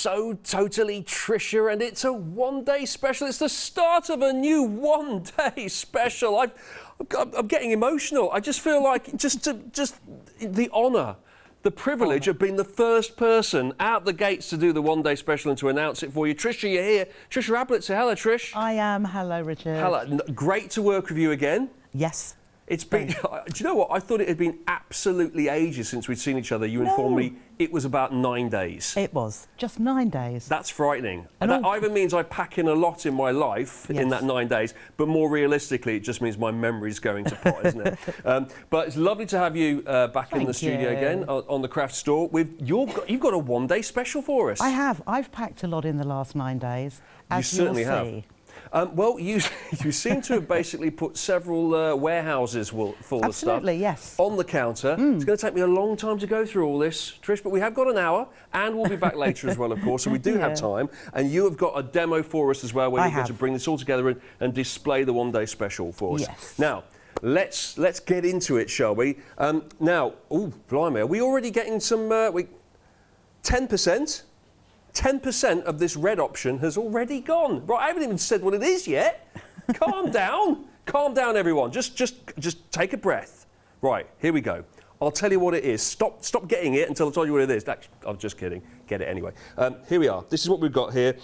so totally Trisha, and it's a one-day special. It's the start of a new one-day special. I'm getting emotional. I just feel like just the honour, the privilege of being the first person out the gates to do the one-day special and to announce it for you. Trisha, you're here. Trisha Ablett, say hello, Trish. I am. Hello, Richard. Hello. Great to work with you again. Yes. It's been, do you know what? I thought it had been absolutely ages since we'd seen each other. You informed me it was about 9 days. It was. Just 9 days. That's frightening. And that either means I pack in a lot in my life in that 9 days, but more realistically, it just means my memory's going to pot, isn't it? But it's lovely to have you back in the studio again on the craft store. You've got a one-day special for us. I have. I've packed a lot in the last 9 days, as you certainly have. Well, you seem to have basically put several warehouses full of stuff on the counter. It's going to take me a long time to go through all this, Trish, but we have got an hour, and we'll be back later as well, of course, so we do have time. And you have got a demo for us as well, where you're going to bring this all together and display the one-day special for us. Yes. Now, let's get into it, shall we? Now, oh, blimey, are we already getting some... 10%? 10% of this red option has already gone. Right, I haven't even said what it is yet. Calm down. Calm down, everyone. Just take a breath. Right, here we go. I'll tell you what it is. Stop getting it until I tell you what it is. I'm just kidding. Get it anyway. Here we are. This is what we've got here.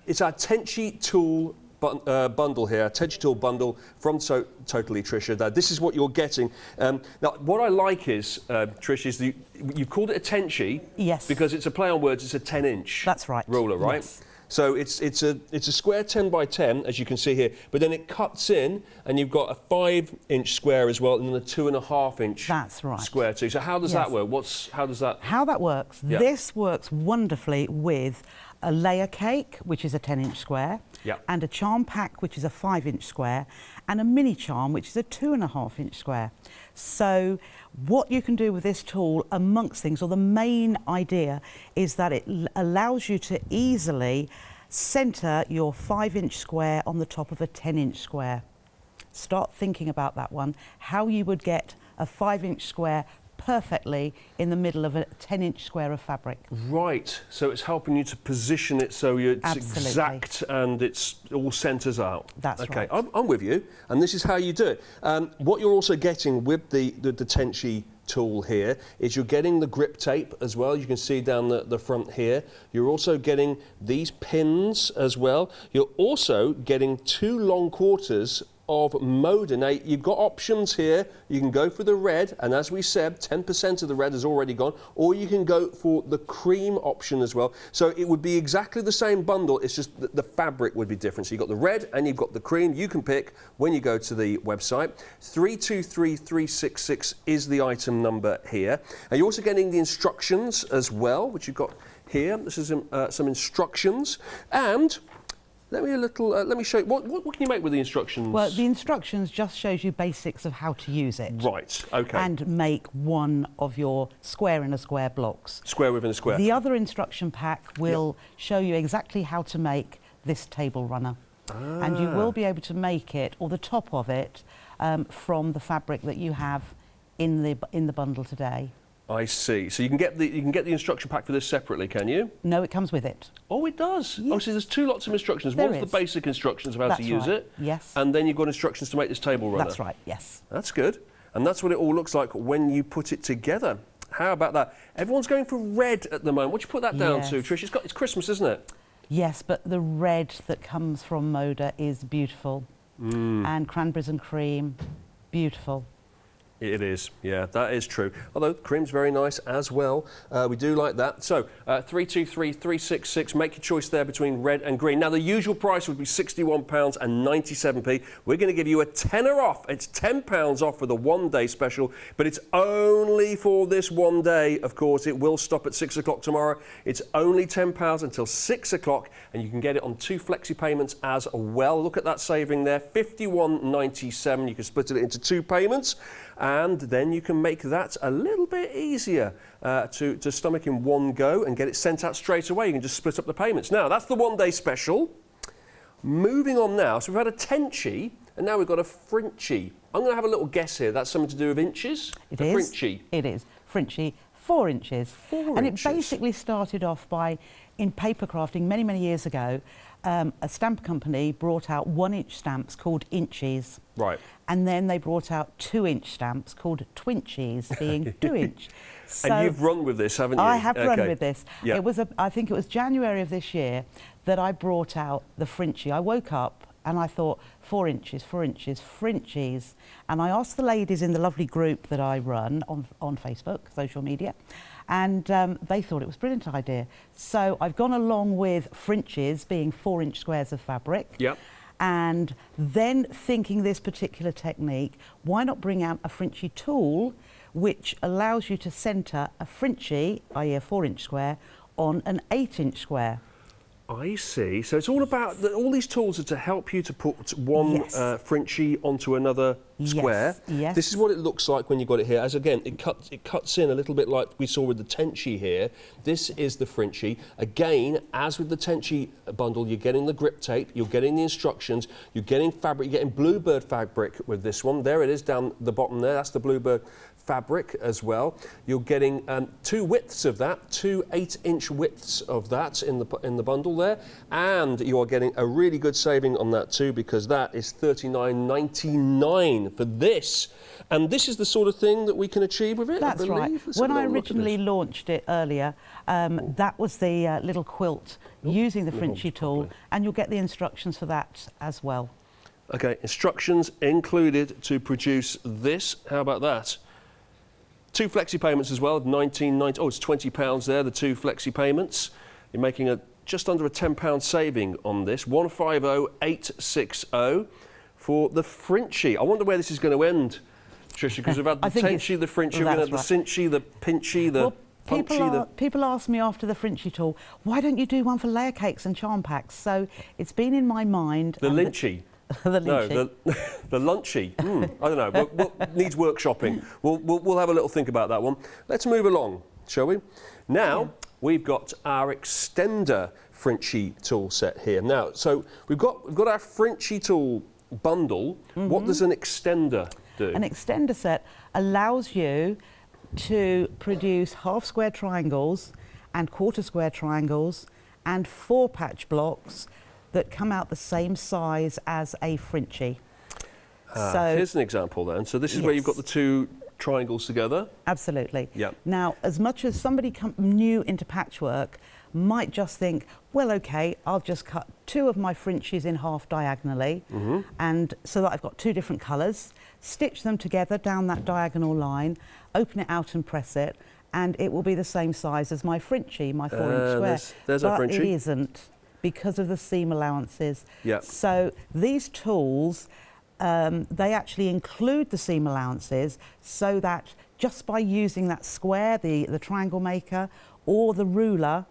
It's our Tenchie tool bundle here, Tenchie tool bundle from Totally Trisha. This is what you're getting. Now, what I like is, Trish, is you've called it a Tenchie. Yes. Because it's a play on words. It's a 10-inch. That's right. Ruler, right? Yes. So it's a square 10 by 10, as you can see here, but then it cuts in, and you've got a 5-inch square as well, and then a 2.5-inch square too. So how does that work? How that works? Yeah. This works wonderfully with a layer cake, which is a 10-inch square, and a charm pack, which is a 5-inch square, and a mini charm, which is a 2.5-inch square. So what you can do with this tool, amongst things, or the main idea, is that it allows you to easily centre your 5-inch square on the top of a 10-inch square. Start thinking about that one, how you would get a 5-inch square perfectly in the middle of a 10-inch square of fabric. Right, so it's helping you to position it so it's exact and it's all centres out. That's right. Okay, I'm with you, and this is how you do it. What you're also getting with the Tenchie tool here is you're getting the grip tape as well. You can see down the front here. You're also getting these pins as well. You're also getting 2 long quarters of Moda. Now, you've got options here. You can go for the red, and as we said, 10% of the red has already gone, or you can go for the cream option as well. So it would be exactly the same bundle, it's just the fabric would be different. So you've got the red and you've got the cream. You can pick when you go to the website. 323366 is the item number here. And you're also getting the instructions as well, which you've got here. This is some instructions, and let me show you. What can you make with the instructions? Well, the instructions just shows you basics of how to use it. Right, OK. And make one of your square in a square blocks. Square within a square. The other instruction pack will show you exactly how to make this table runner. And you will be able to make it, or the top of it, from the fabric that you have in the bundle today. I see. So you can get the instruction pack for this separately, can you? No, it comes with it. Oh, it does? Yes. Oh, so there's 2 lots of instructions. One's the basic instructions of how to use it. Yes. And then you've got instructions to make this table runner. That's right, yes. That's good. And that's what it all looks like when you put it together. How about that? Everyone's going for red at the moment. What do you put that down to, Trish? It's Christmas, isn't it? Yes, but the red that comes from Moda is beautiful. And cranberries and cream, beautiful. It is, yeah, that is true. Although cream's very nice as well. We do like that. So 323366, make your choice there between red and green. Now the usual price would be £61.97. We're going to give you a tenner off. It's £10 off for the one-day special, but it's only for this one day. Of course, it will stop at 6 o'clock tomorrow. It's only £10 until 6 o'clock, and you can get it on 2 flexi payments as well. Look at that saving there, £51.97. You can split it into 2 payments. And then you can make that a little bit easier to stomach in one go and get it sent out straight away. You can just split up the payments. Now, that's the one-day special. Moving on now, so we've had a Tenchie, and now we've got a frenchie. I'm going to have a little guess here. That's something to do with inches? It is. Frenchie. It is. Frenchie, 4 inches. 4 and inches. It basically started off by, in paper crafting many, many years ago, a stamp company brought out 1-inch stamps called inchies. Right. And then they brought out 2-inch stamps called twinchies, being 2-inch. So and you've run with this, haven't you? I have run with this. Yeah. It was, I think it was January of this year that I brought out the frenchie. I woke up and I thought, 4 inches, 4 inches, frenchies. And I asked the ladies in the lovely group that I run on Facebook, social media, and they thought it was a brilliant idea. So I've gone along with frenchies being 4-inch squares of fabric. Yep. And then thinking this particular technique, why not bring out a frenchie tool which allows you to centre a frenchie, i.e. a 4-inch square, on an 8-inch square. I see. So it's all about, all these tools are to help you to put one frenchie onto another square. Yes. This is what it looks like when you've got it here. As again, it cuts in a little bit like we saw with the tenchi here. This is the frenchie. Again, as with the tenchi bundle, you're getting the grip tape, you're getting the instructions, you're getting fabric, you're getting bluebird fabric with this one. There it is down the bottom there. That's the bluebird fabric as well. You're getting 2 widths of that, 2 8-inch widths of that in the bundle there, and you are getting a really good saving on that too, because that is $39.99 for this. And this is the sort of thing that we can achieve with it. That's right. When I originally launched it earlier, that was the little quilt using the frenchie tool, and you'll get the instructions for that as well. Okay, instructions included to produce this. How about that? 2 flexi payments as well, $19.90. Oh, it's £20 there, the 2 flexi payments. You're making just under a £10 saving on this. 150,860 for the frenchie. I wonder where this is going to end, Trisha, because we've had the tenchi, the frenchie, we're going to have the cinchi, the pinchy, the punchy. People ask me after the frenchie tool, why don't you do one for layer cakes and charm packs? So it's been in my mind. The lynchy. The no, the lunchy. I don't know. Needs workshopping. We'll have a little think about that one. Let's move along, shall we? Now we've got our extender frenchie tool set here. Now, so we've got our frenchie tool bundle. What does an extender do? An extender set allows you to produce half square triangles and quarter square triangles and 4 patch blocks that come out the same size as a frenchie. So here's an example then. So this is where you've got the 2 triangles together. Absolutely. Yep. Now, as much as somebody new into patchwork might just think, well, okay, I'll just cut 2 of my frenchies in half diagonally, and so that I've got 2 different colours, stitch them together down that diagonal line, open it out and press it, and it will be the same size as my frenchie, my 4-inch square. There's a frenchie. But it isn't, because of the seam allowances. Yep. So these tools, they actually include the seam allowances so that just by using that square, the triangle maker, or the ruler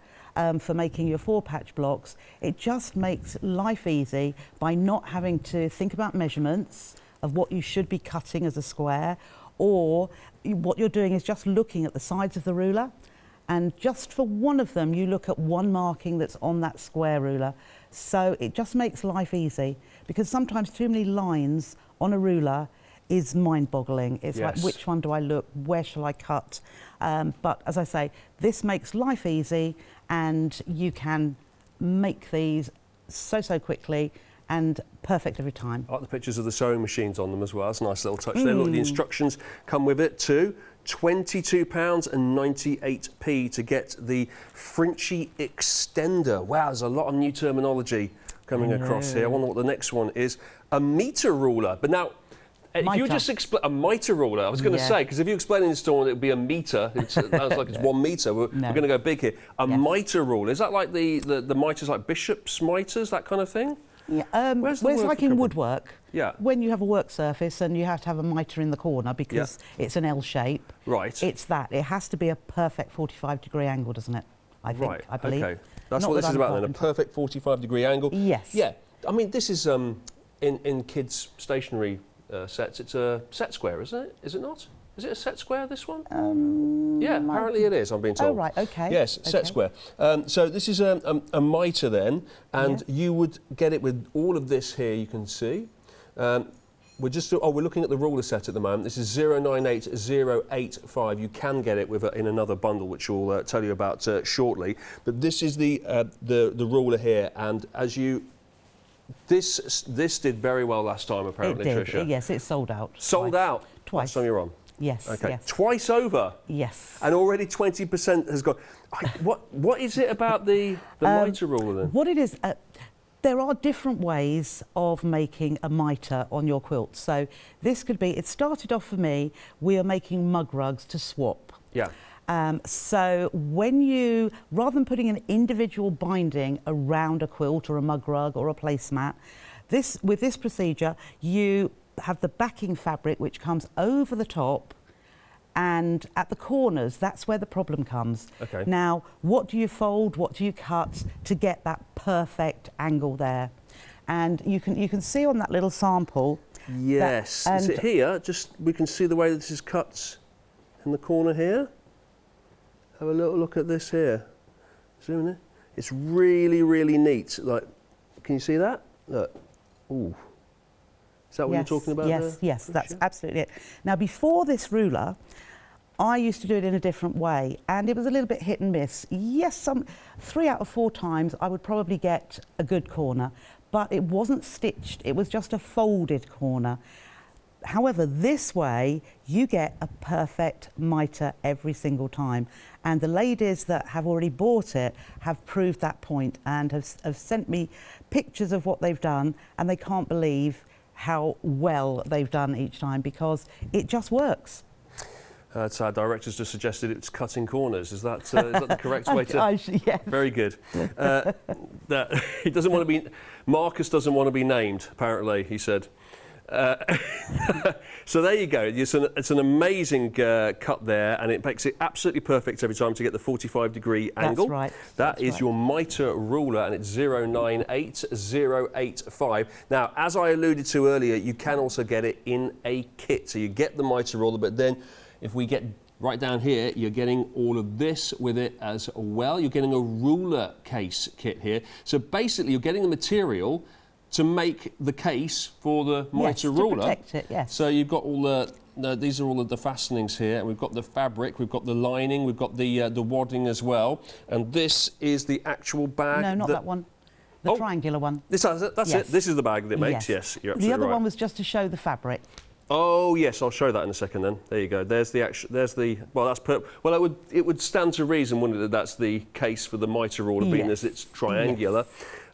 for making your 4 patch blocks, it just makes life easy by not having to think about measurements of what you should be cutting as a square, or what you're doing is just looking at the sides of the ruler. And just for one of them, you look at one marking that's on that square ruler. So it just makes life easy, because sometimes too many lines on a ruler is mind-boggling. It's like, which one do I look? Where shall I cut? But as I say, this makes life easy, and you can make these so quickly and perfect every time. I like the pictures of the sewing machines on them as well. That's a nice little touch there. Look, the instructions come with it too. £22.98 to get the frenchie extender. Wow, there's a lot of new terminology coming across here. I wonder what the next one is. A metre ruler. But now, if you just explain a mitre ruler, I was going to say, because if you explain in the store it would be a metre, it sounds like it's 1 metre. We're going to go big here. A mitre ruler. Is that like the mitres, like bishop's mitres, that kind of thing? Yeah, it's like in woodwork. Yeah. When you have a work surface and you have to have a mitre in the corner because it's an L shape. Right. It's that. It has to be a perfect 45-degree angle, doesn't it? I think. Right. I believe. Okay. That's what this is about then. A perfect 45-degree angle. Yes. Yeah. I mean, this is in kids' stationery sets. It's a set square, isn't it? Is it not? Is it a set square, this one? Yeah, apparently it is, I'm being told. Oh, right, okay. Yes, set square. So this is a mitre then, and you would get it with all of this here, you can see. we're looking at the ruler set at the moment. This is 098085. You can get it in another bundle, which we'll tell you about shortly. But this is the ruler here, and as you, this did very well last time apparently, it did. Trisha. Yes, it's sold out. Sold out. Twice. Last time you're on. Yes. Okay. Yes. Twice over. Yes. And already 20% has gone. What is it about the mitre ruler then? What it is. There are different ways of making a mitre on your quilt. So this could be, it started off for me, we are making mug rugs to swap. Yeah. So when you, rather than putting an individual binding around a quilt or a mug rug or a placemat, with this procedure, you have the backing fabric which comes over the top, and at the corners, that's where the problem comes. Okay. Now, what do you fold, what do you cut to get that perfect angle there? And you can see on that little sample. Yes. Is it here? Just, we can see the way this is cut in the corner here. Have a little look at this here. Zoom in. It's really, really neat. Like, can you see that? Look. Ooh. Is that what you're talking about? Yes, yes, that's absolutely it. Now, before this ruler, I used to do it in a different way, and it was a little bit hit and miss. Yes, 3 out of 4 times I would probably get a good corner, but it wasn't stitched, it was just a folded corner. However, this way, you get a perfect mitre every single time. And the ladies that have already bought it have proved that point and have sent me pictures of what they've done, and they can't believe how well they've done each time, because it just works. So our director's just suggested it's cutting corners. Is that the correct way to? Yes. Very good. He doesn't want to be. Marcus doesn't want to be named. Apparently, he said. So there you go. It's an amazing cut there, and it makes it absolutely perfect every time to get the 45-degree angle. That's right. That is your mitre ruler, and it's 098085. Now, as I alluded to earlier, you can also get it in a kit. So you get the mitre ruler, but then if we get right down here, you're getting all of this with it as well. You're getting a ruler case kit here. So basically, you're getting the material to make the case for the mitre ruler. To protect it, yes. So you've got all these are all of the fastenings here, and we've got the fabric, we've got the lining, we've got the wadding as well, and this is the actual bag. No, not that one. The triangular one. That's it. This is the bag that it makes. Yes, you're absolutely right. The other right. one was just to show the fabric. Oh yes, I'll show that in a second. Then there you go. There's the actual. There's the. Well, that's well, it would stand to reason, wouldn't it, that that's the case for the mitre ruler, being as it's triangular.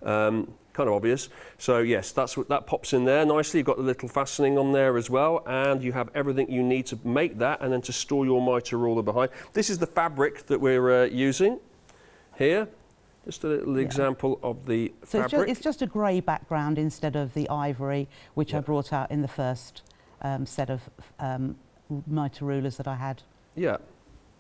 Yes. Kind of obvious. So yes, that pops in there nicely. You've got the little fastening on there as well, and you have everything you need to make that, and then to store your mitre ruler behind. This is the fabric that we're using here. Just a little example of the fabric. It's just a grey background instead of the ivory, which I brought out in the first set of mitre rulers that I had. Yeah,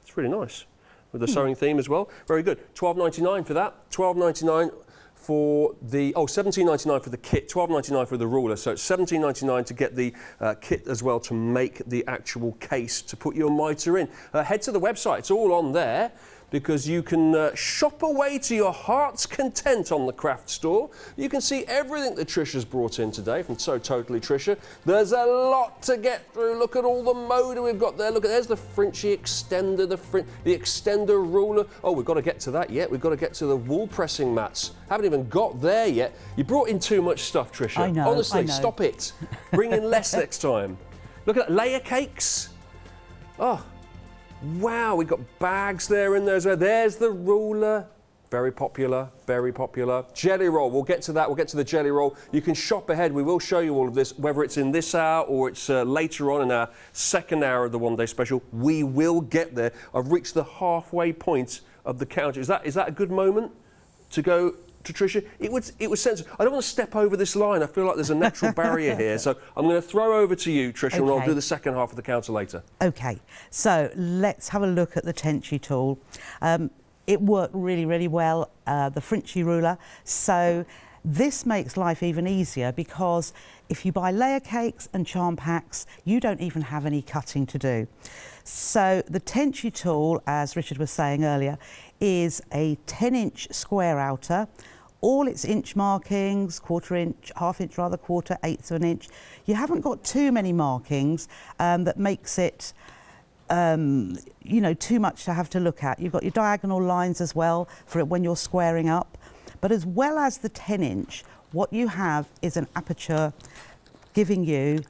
it's really nice with the sewing theme as well. Very good. $12.99 for that. $12.99 for the $17.99 for the kit. $12.99 for the ruler. So it's $17.99 to get the kit as well, to make the actual case to put your mitre in. Head to the website. It's all on there, because you can shop away to your heart's content on the craft store. You can see everything that Trisha's brought in today from So Totally Trisha. There's a lot to get through. Look at all the motor we've got there. Look, there's the Frenchie extender, the extender ruler. Oh, we've got to get to that yet. We've got to get to the wool pressing mats. Haven't even got there yet. You brought in too much stuff, Trisha. I know. Honestly, stop it. Bring in less next time. Look at that, layer cakes. Oh. Wow, we've got bags there in there as well. There's the ruler. Very popular, very popular. Jelly roll, we'll get to that. We'll get to the jelly roll. You can shop ahead. We will show you all of this, whether it's in this hour or it's later on in our second hour of the one day special. We will get there. I've reached the halfway point of the counter. Is that a good moment to go to Trisha? It was sensible. I don't want to step over this line. I feel like there's a natural barrier here. So I'm going to throw over to you, Trisha, and I'll do the second half of the counter later. Okay, so let's have a look at the Tenchie tool. It worked really, really well, the Frenchie ruler. So this makes life even easier, because if you buy layer cakes and charm packs, you don't even have any cutting to do. So the Tenchie tool, as Richard was saying earlier, is a 10-inch square outer, all its inch markings, quarter inch, half inch rather, quarter, eighths of an inch. You haven't got too many markings that makes it you know, too much to have to look at. You've got your diagonal lines as well for it when you're squaring up. But as well as the 10-inch, what you have is an aperture giving you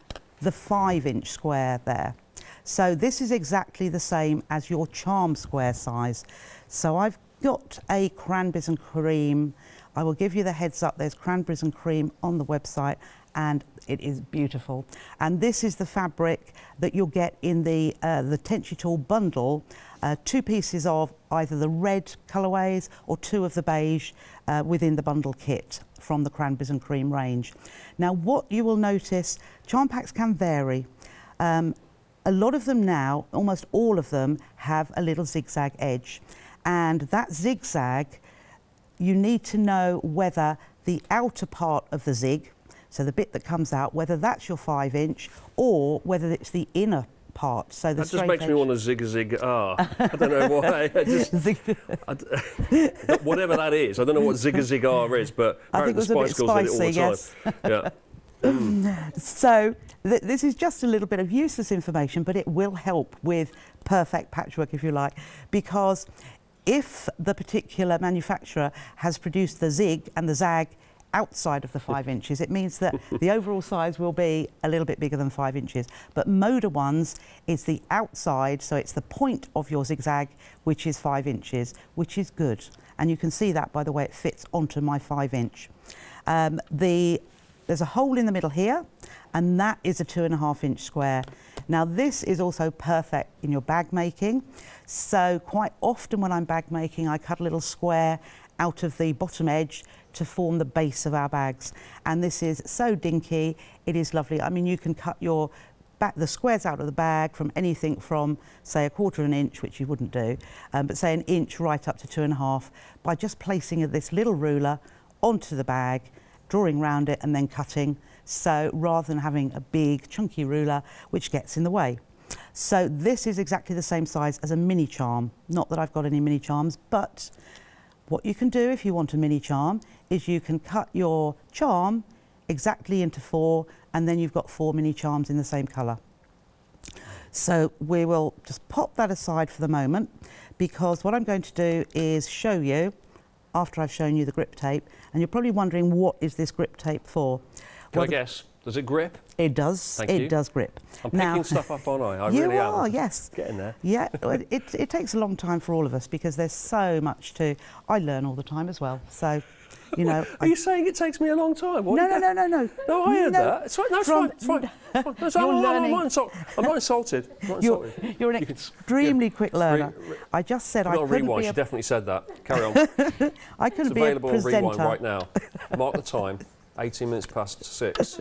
the 5-inch square there. So this is exactly the same as your charm square size. So I've got a cranberries and cream. I will give you the heads up, there's cranberries and cream on the website, and it is beautiful. And this is the fabric that you'll get in the Tenchie Tool bundle, 2 pieces of either the red colourways or 2 of the beige within the bundle kit from the cranberries and cream range. Now what you will notice, charm packs can vary. A lot of them now, almost all of them, have a little zigzag edge. And that zigzag, you need to know whether the outer part of the zig, so the bit that comes out, whether that's your 5-inch or whether it's the inner part. So the that just makes me want to zig-a-zig. I don't know why. Whatever that is, I don't know what zig-a-zig-ah is, but I think it was the a bit Spice Girls spicy, did it all the time. Yeah. So this is just a little bit of useless information, but it will help with perfect patchwork, if you like, because if the particular manufacturer has produced the zig and the zag outside of the 5 inches, it means that the overall size will be a little bit bigger than 5 inches. But Moda ones, it's the outside, so it's the point of your zigzag, which is 5 inches, which is good. And you can see that by the way it fits onto my 5-inch. There's a hole in the middle here, and that is a 2.5-inch square. Now this is also perfect in your bag making. So quite often when I'm bag making, I cut a little square out of the bottom edge to form the base of our bags. And this is so dinky, it is lovely. I mean, you can cut the squares out of the bag from anything from, say, 1/4 of an inch, which you wouldn't do, but say 1 inch right up to 2.5, by just placing this little ruler onto the bag, drawing round it and then cutting. So rather than having a big chunky ruler which gets in the way. So this is exactly the same size as a mini charm. Not that I've got any mini charms, but what you can do if you want a mini charm is you can cut your charm exactly into 4, and then you've got 4 mini charms in the same colour. So we will just pop that aside for the moment, because what I'm going to do is show you, after I've shown you the grip tape, and you're probably wondering, what is this grip tape for? Can I guess? Does it grip? It does. It does grip. I'm picking stuff up, aren't I? I really am. You are, yes. Getting there. Yeah, it takes a long time for all of us, because there's so much to... I learn all the time as well, so... You know, are you saying it takes me a long time? No. No, I heard that. It's fine. No, it's fine. It's fine. I'm not insulted. You're an extremely quick learner. I just said I couldn't rewind. be She definitely said that. Carry on. I couldn't be a presenter. It's available on rewind right now. Mark the time. 18 minutes past 6.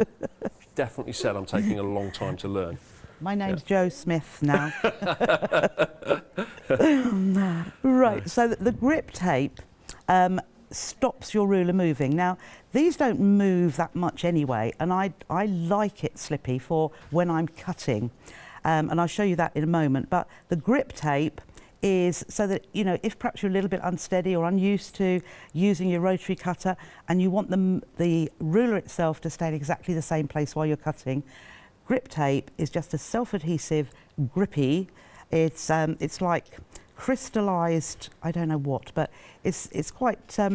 Definitely said I'm taking a long time to learn. My name's Jo Smith now. Right. So the grip tape stops your ruler moving. Now, these don't move that much anyway, and I like it slippy for when I'm cutting, and I'll show you that in a moment. But the grip tape is so that, you know, if perhaps you're a little bit unsteady or unused to using your rotary cutter and you want the ruler itself to stay in exactly the same place while you're cutting, grip tape is just a self-adhesive grippy. It's like crystallized, I don't know what, but it's quite... it's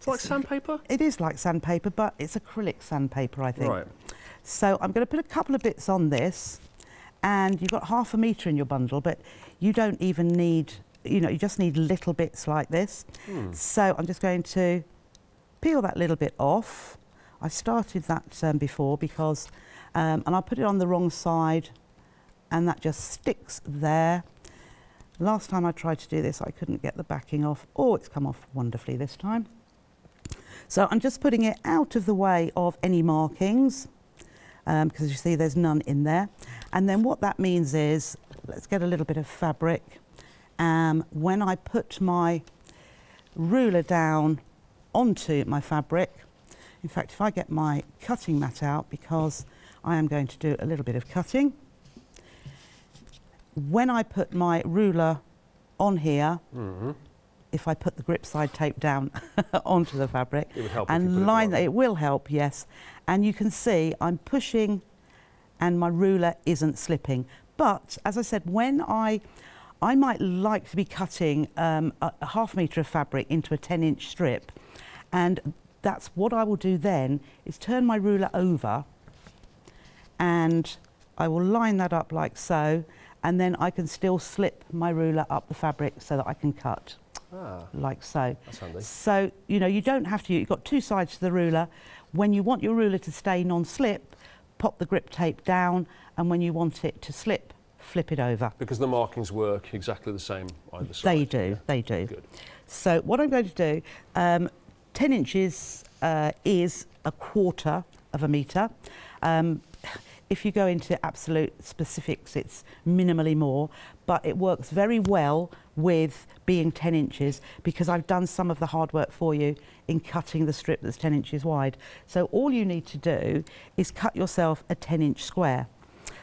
like sandpaper? It is like sandpaper, but it's acrylic sandpaper, I think. Right. So I'm going to put a couple of bits on this, and you've got 1/2 metre in your bundle, but you don't even need, you know, you just need little bits like this. So I'm just going to peel that little bit off. I started that before because, and I'll put it on the wrong side, and that just sticks there. Last time I tried to do this, I couldn't get the backing off. Oh, it's come off wonderfully this time. So I'm just putting it out of the way of any markings, because you see there's none in there. And then what that means is, let's get a little bit of fabric. When I put my ruler down onto my fabric, in fact, if I get my cutting mat out, because I am going to do a little bit of cutting, when I put my ruler on here, if I put the grip side tape down onto the fabric it would help and line that, it will help, yes. And you can see I'm pushing and my ruler isn't slipping. But as I said, when I might like to be cutting a ½ metre of fabric into a 10-inch strip, and that's what I will do then, is turn my ruler over and I will line that up like so, and then I can still slip my ruler up the fabric so that I can cut. Like so. That's handy. So, you know, you don't have to, you've got two sides to the ruler. When you want your ruler to stay non-slip, pop the grip tape down, and when you want it to slip, flip it over. Because the markings work exactly the same either side. They do, they do. Good. So what I'm going to do, 10 inches is 1/4 of a metre. If you go into absolute specifics, it's minimally more, but it works very well with being 10 inches because I've done some of the hard work for you in cutting the strip that's 10 inches wide. So all you need to do is cut yourself a 10-inch square.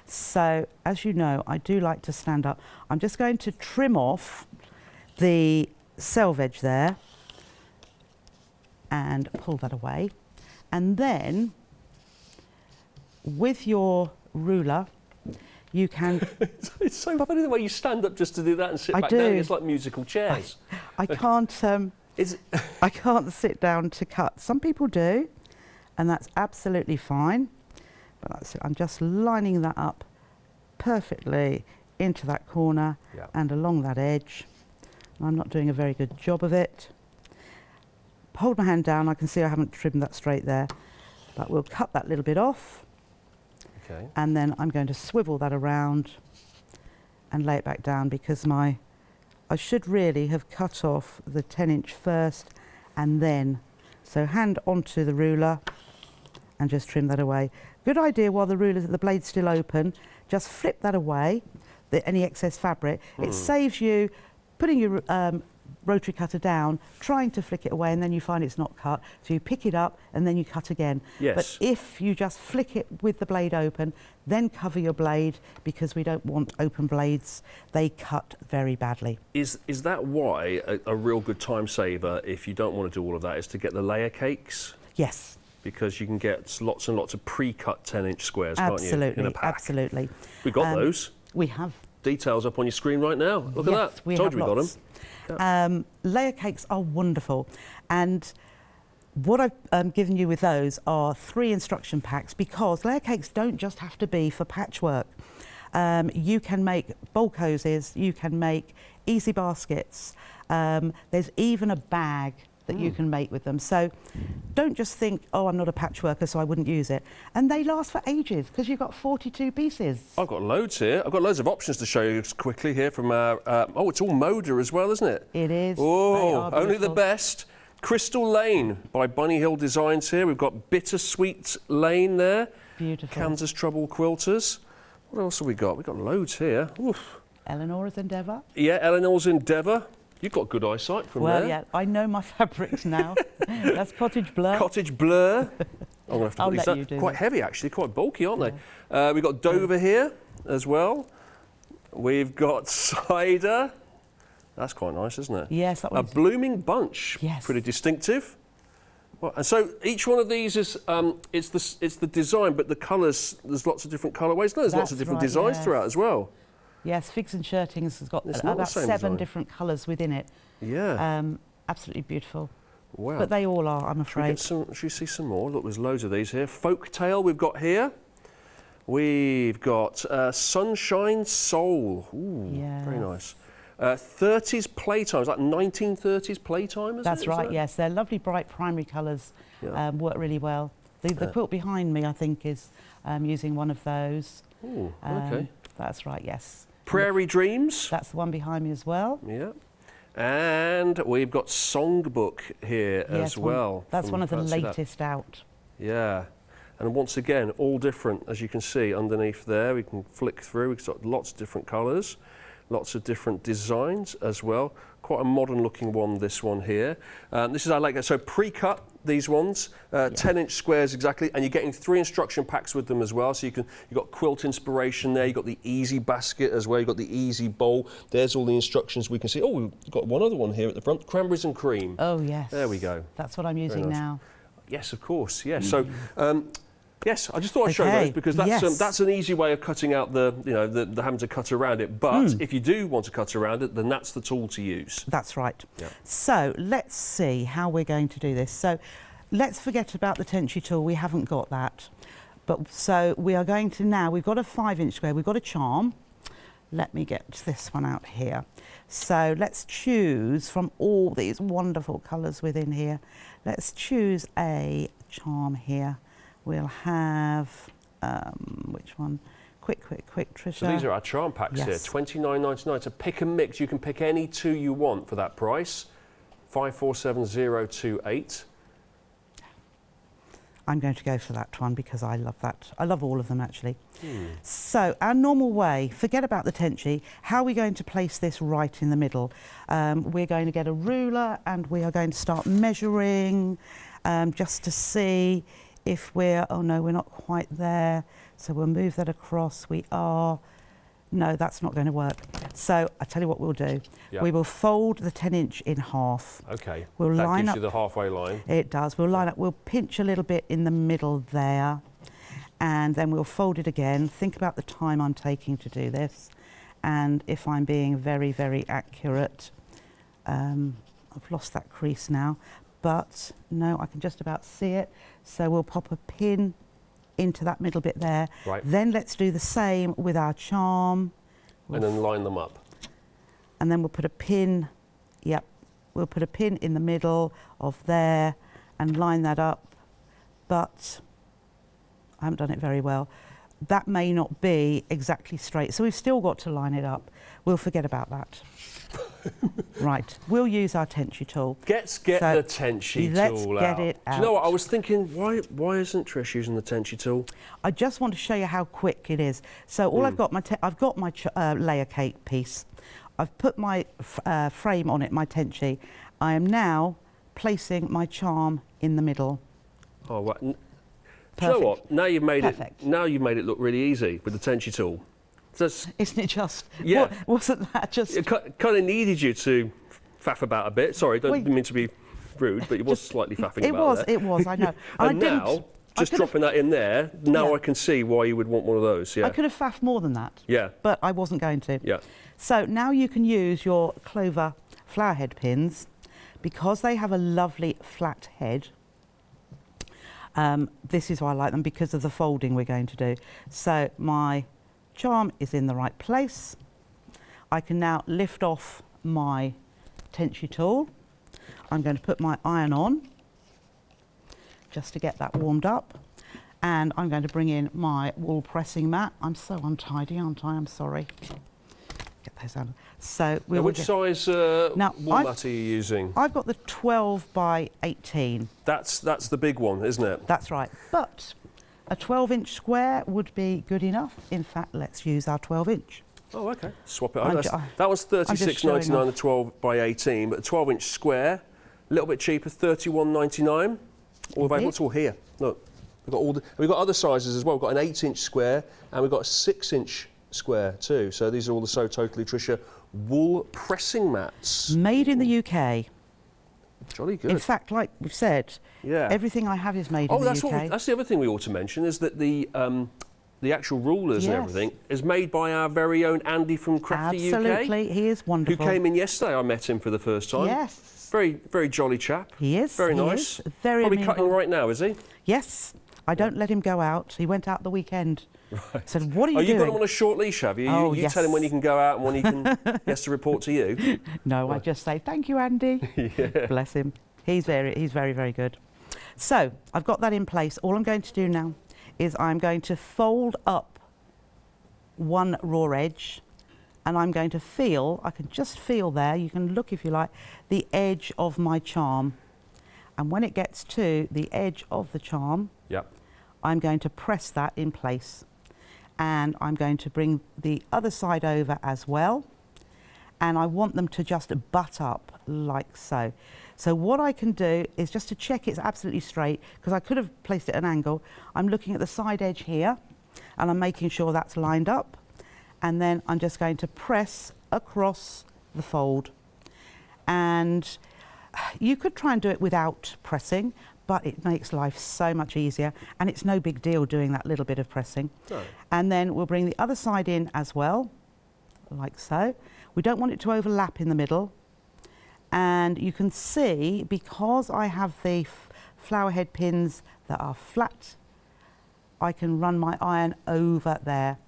So as you know, I do like to stand up. I'm just going to trim off the selve edge there and pull that away. And then with your ruler, you can... It's so funny the way you stand up just to do that and sit back down. It's like musical chairs. I can't, I can't sit down to cut. Some people do, and that's absolutely fine. But that's it. I'm just lining that up perfectly into that corner and along that edge. I'm not doing a very good job of it. Hold my hand down. I can see I haven't trimmed that straight there, but we'll cut that little bit off. Okay. And then I'm going to swivel that around and lay it back down because I should really have cut off the 10-inch first and then, so hand onto the ruler and just trim that away. Good idea while the blade's still open, just flip that away, any excess fabric. It saves you putting your rotary cutter down, trying to flick it away, and then you find it's not cut. So you pick it up and then you cut again. Yes. But if you just flick it with the blade open, then cover your blade because we don't want open blades. They cut very badly. Is that why a real good time saver, if you don't want to do all of that, is to get the layer cakes? Yes. Because you can get lots and lots of pre-cut 10-inch squares, can't you, in a pack? Absolutely. We got those. We have. Details up on your screen right now. Look at that. Told you we got them. Yeah. Layer cakes are wonderful, and what I've given you with those are 3 instruction packs because layer cakes don't just have to be for patchwork. You can make bulk hoses, you can make easy baskets, there's even a bag that you can make with them. So don't just think, oh, I'm not a patchworker, so I wouldn't use it. And they last for ages because you've got 42 pieces. I've got loads here. I've got loads of options to show you quickly here from our... oh, it's all Moda as well, isn't it? It is. Oh, only the best. Crystal Lane by Bunny Hill Designs here. We've got Bittersweet Lane there. Beautiful. Kansas Trouble Quilters. What else have we got? We've got loads here. Oof. Eleanor's Endeavour. Yeah, Eleanor's Endeavour. You've got good eyesight from there. Well, yeah, I know my fabrics now. That's Cottage Blur. Cottage Blur. I'm going to have to I'll put these let up. you do Quite that. heavy, actually, quite bulky, aren't they? We've got Dover here as well. We've got Cider. That's quite nice, isn't it? Yes, that A one's... Blooming Bunch. Yes. Pretty distinctive. Well, and so each one of these is it's the design, but the colours, there's lots of different colourways. There's lots of different designs throughout as well. Yes, Figs and Shirtings has got It's not about the same 7 design. different colours within it. Yeah. Absolutely beautiful. Wow. But they all are, I'm afraid. Should we see some more? Look, there's loads of these here. Folktale we've got here. We've got Sunshine Soul. Ooh, Yes. very nice. 30s playtime, is that 1930s playtime, isn't it? That's right, yes. They're lovely bright primary colours, work really well. The quilt behind me, I think, is using one of those. Ooh, okay. That's right, yes. Prairie Dreams. That's the one behind me as well. Yeah. And we've got Songbook here as well. That's one of the latest out. Yeah. And once again, all different, as you can see underneath there. We can flick through. We've got lots of different colours, lots of different designs as well. Quite a modern looking one, this one here. This is our like so pre-cut these ones, 10-inch squares exactly, and you're getting 3 instruction packs with them as well. So you've got quilt inspiration there, you've got the easy basket as well, you've got the easy bowl. There's all the instructions we can see. Oh, we've got one other one here at the front, cranberries and cream. Oh, yes. There we go. That's what I'm using now. Yes, of course, yes. So, yes, I just thought I'd show those because that's an easy way of cutting out the having to cut around it. But if you do want to cut around it, then that's the tool to use. That's right. Yeah. So let's see how we're going to do this. So let's forget about the Tenchie tool. We haven't got that. But so we are going to now. We've got a 5-inch square. We've got a charm. Let me get this one out here. So let's choose from all these wonderful colours within here. Let's choose a charm here. We'll have, which one? Quick, Trisha. So these are our charm packs here, $29.99. So pick and mix. You can pick any 2 you want for that price. 547028. I'm going to go for that one because I love that. I love all of them, actually. So our normal way, forget about the Tenchie. How are we going to place this right in the middle? We're going to get a ruler and we are going to start measuring just to see if we're, oh no, we're not quite there. So we'll move that across. We are, no, that's not going to work. So I tell you what we'll do. Yep. We will fold the 10-inch in half. Okay, we'll that line gives up, you the halfway line. It does. We'll line up, we'll pinch a little bit in the middle there. And then we'll fold it again. Think about the time I'm taking to do this. And if I'm being very, very accurate, I've lost that crease now. But no, I can just about see it. So we'll pop a pin into that middle bit there. Right. Then let's do the same with our charm. And then line them up. And then we'll put a pin, we'll put a pin in the middle of there and line that up. But I haven't done it very well. That may not be exactly straight. So we've still got to line it up. We'll forget about that. Right, we'll use our Tenchie tool. Let's get the Tenchie tool out. Let's get it out. Do you know what, I was thinking, why isn't Trish using the Tenchie tool? I just want to show you how quick it is. So all I've got my layer cake piece. I've put my frame on it, my Tenchie. I am now placing my charm in the middle. Oh, right. Do you know what? Now you've made it look really easy with the Tenchie tool. Isn't it just? Yeah. Wasn't that just? It kind of needed you to faff about a bit. Sorry, didn't mean to be rude, but it was slightly faffing about there. It was, I know. And now, just dropping that in there, now I can see why you would want one of those, yeah. I could have faffed more than that. Yeah. But I wasn't going to. Yeah. So now you can use your clover flower head pins because they have a lovely flat head. This is why I like them, because of the folding we're going to do. So my charm is in the right place. I can now lift off my Tenchie tool. I'm going to put my iron on just to get that warmed up, and I'm going to bring in my wool pressing mat. I'm so untidy, aren't I? I'm sorry. Get those out. So which size wool mat are you using? I've got the 12 by 18. That's the big one, isn't it? That's right. But a 12-inch square would be good enough. In fact, let's use our 12-inch. Oh, okay. Swap it out. That was $36.99, a 12 by 18, but a 12-inch square, a little bit cheaper, $31.99. All available. It's all here. Look, we've got other sizes as well. We've got an 8-inch square and we've got a 6-inch square too. So these are all the So Totally Trisha wool pressing mats. Made in the UK. Jolly good. In fact, like we've said, everything I have is made in the UK. That's the other thing we ought to mention, is that the actual rulers and everything is made by our very own Andy from Crafty UK. Absolutely, he is wonderful. Who came in yesterday. I met him for the first time. Yes. Very, very jolly chap. He is. Very nice. Very Probably amenable. cutting right now, is he? Yes. I don't let him go out. He went out the weekend. Right. Said, what are you doing? You've got him on a short leash, have you? Oh, you tell him when he can go out and when he has to report to you? No, I just say, thank you, Andy. Bless him. He's very, very good. So I've got that in place. All I'm going to do now is I'm going to fold up one raw edge, and I'm going to feel, I can just feel there, you can look if you like, the edge of my charm. And when it gets to the edge of the charm, I'm going to press that in place. And I'm going to bring the other side over as well. and I want them to just butt up like so. So what I can do is just to check it's absolutely straight, because I could have placed it at an angle. I'm looking at the side edge here, and I'm making sure that's lined up, and then I'm just going to press across the fold. And you could try and do it without pressing, but it makes life so much easier, and it's no big deal doing that little bit of pressing. No. And then we'll bring the other side in as well, like so. We don't want it to overlap in the middle. And you can see, because I have the flower head pins that are flat, I can run my iron over there,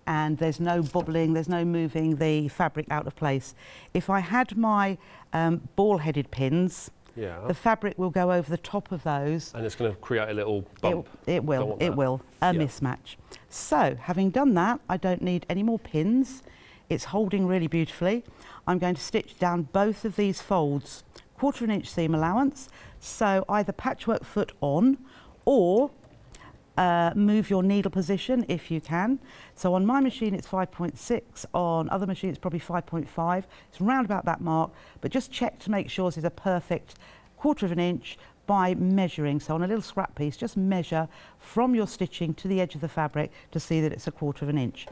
and there's no bobbling, there's no moving the fabric out of place. If I had my ball-headed pins, the fabric will go over the top of those. And it's going to create a little bump. It will, a mismatch. So, having done that, I don't need any more pins. It's holding really beautifully. I'm going to stitch down both of these folds, 1/4 inch seam allowance. So either patchwork foot on, or move your needle position if you can. So on my machine it's 5.6, on other machines it's probably 5.5. It's round about that mark, but just check to make sure this is a perfect 1/4 inch by measuring. So on a little scrap piece, just measure from your stitching to the edge of the fabric to see that it's a 1/4 inch.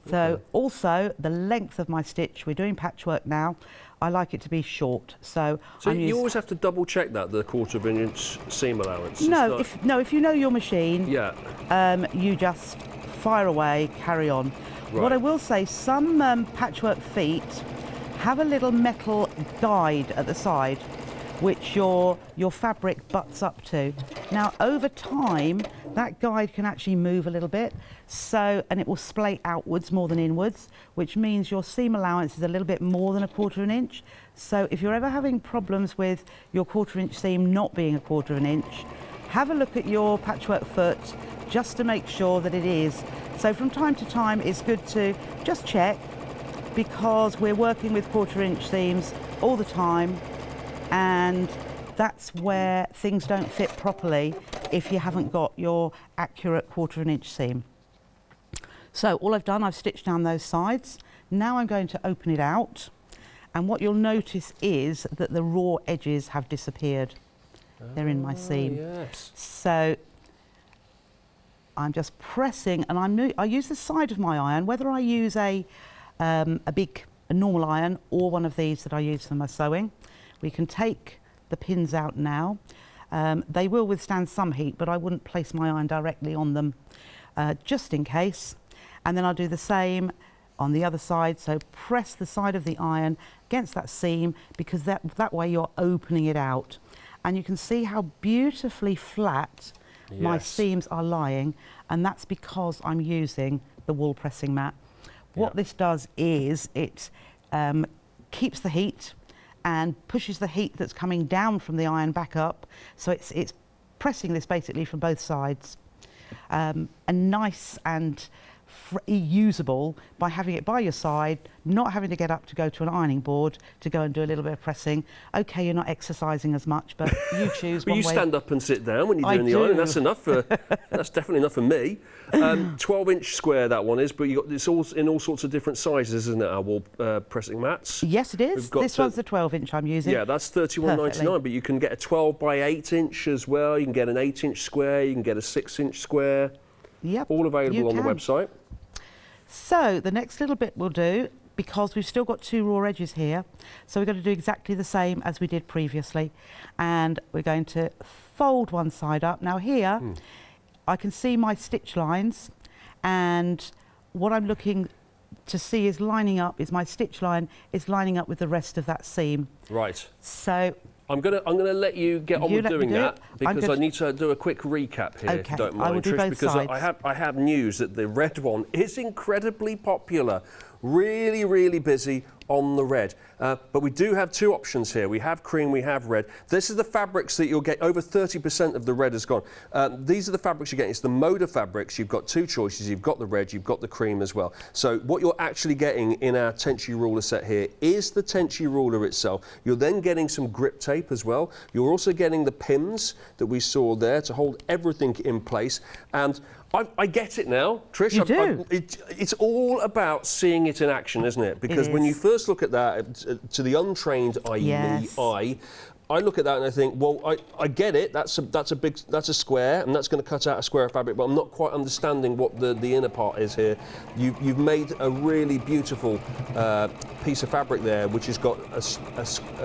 So also the length of my stitch, we're doing patchwork now, I like it to be short. So you always have to double check that, the 1/4 inch seam allowance? No, if you know your machine, you just fire away, carry on. Right. What I will say, some patchwork feet have a little metal guide at the side which your fabric butts up to. Now over time that guide can actually move a little bit, and it will splay outwards more than inwards, which means your seam allowance is a little bit more than a 1/4 inch. So if you're ever having problems with your 1/4 inch seam not being a 1/4 inch, have a look at your patchwork foot just to make sure that it is. So from time to time it's good to just check, because we're working with 1/4 inch seams all the time, and that's where things don't fit properly if you haven't got your accurate 1/4 inch seam. So all I've done, I've stitched down those sides. Now I'm going to open it out, and what you'll notice is that the raw edges have disappeared. They're in my seam. Yes. So I'm just pressing, and I use the side of my iron, whether I use a normal iron or one of these that I use for my sewing. We can take the pins out now. They will withstand some heat, but I wouldn't place my iron directly on them just in case. And then I'll do the same on the other side. So press the side of the iron against that seam, because that way you're opening it out. And you can see how beautifully flat my seams are lying, and that's because I'm using the wool pressing mat. What this does is it keeps the heat and pushes the heat that's coming down from the iron back up. So it's pressing this basically from both sides. And nice and usable by having it by your side, not having to get up to go to an ironing board to go and do a little bit of pressing. Okay, you're not exercising as much, but you choose one way. You stand up and sit down when you're doing the ironing. That's enough for, that's definitely enough for me. 12 inch square that one is, but it's all in all sorts of different sizes, isn't it, our wool pressing mats? Yes, it is. This one's the 12 inch I'm using. Yeah, that's £31.99, but you can get a 12 by 8 inch as well. You can get an 8 inch square, you can get a 6 inch square. Yep, all available on the website. So the next little bit we'll do, because we've still got two raw edges here, so we're going to do exactly the same as we did previously, and we're going to fold one side up. Now here I can see my stitch lines, and what I'm looking to see is lining up, is my stitch line is lining up with the rest of that seam. Right. So I'm gonna let you get on with doing that, because I need to do a quick recap here, if you don't mind, Trish, because I have news that the red one is incredibly popular, really busy on the red. But we do have two options here. We have cream, we have red. This is the fabrics that you'll get. Over 30% of the red is gone. These are the fabrics you're getting. It's the Moda fabrics. You've got two choices. You've got the red, you've got the cream as well. So what you're actually getting in our Tenchie ruler set here is the Tenchie ruler itself. You're then getting some grip tape as well. You're also getting the pins that we saw there to hold everything in place. And I get it now, Trish. You do. It's all about seeing it in action, isn't it? Because when you first look at that, to the untrained, i.e. me, I look at that and I think, well, I get it. That's a square, and that's going to cut out a square of fabric. But I'm not quite understanding what the inner part is here. You've made a really beautiful piece of fabric there, which has got a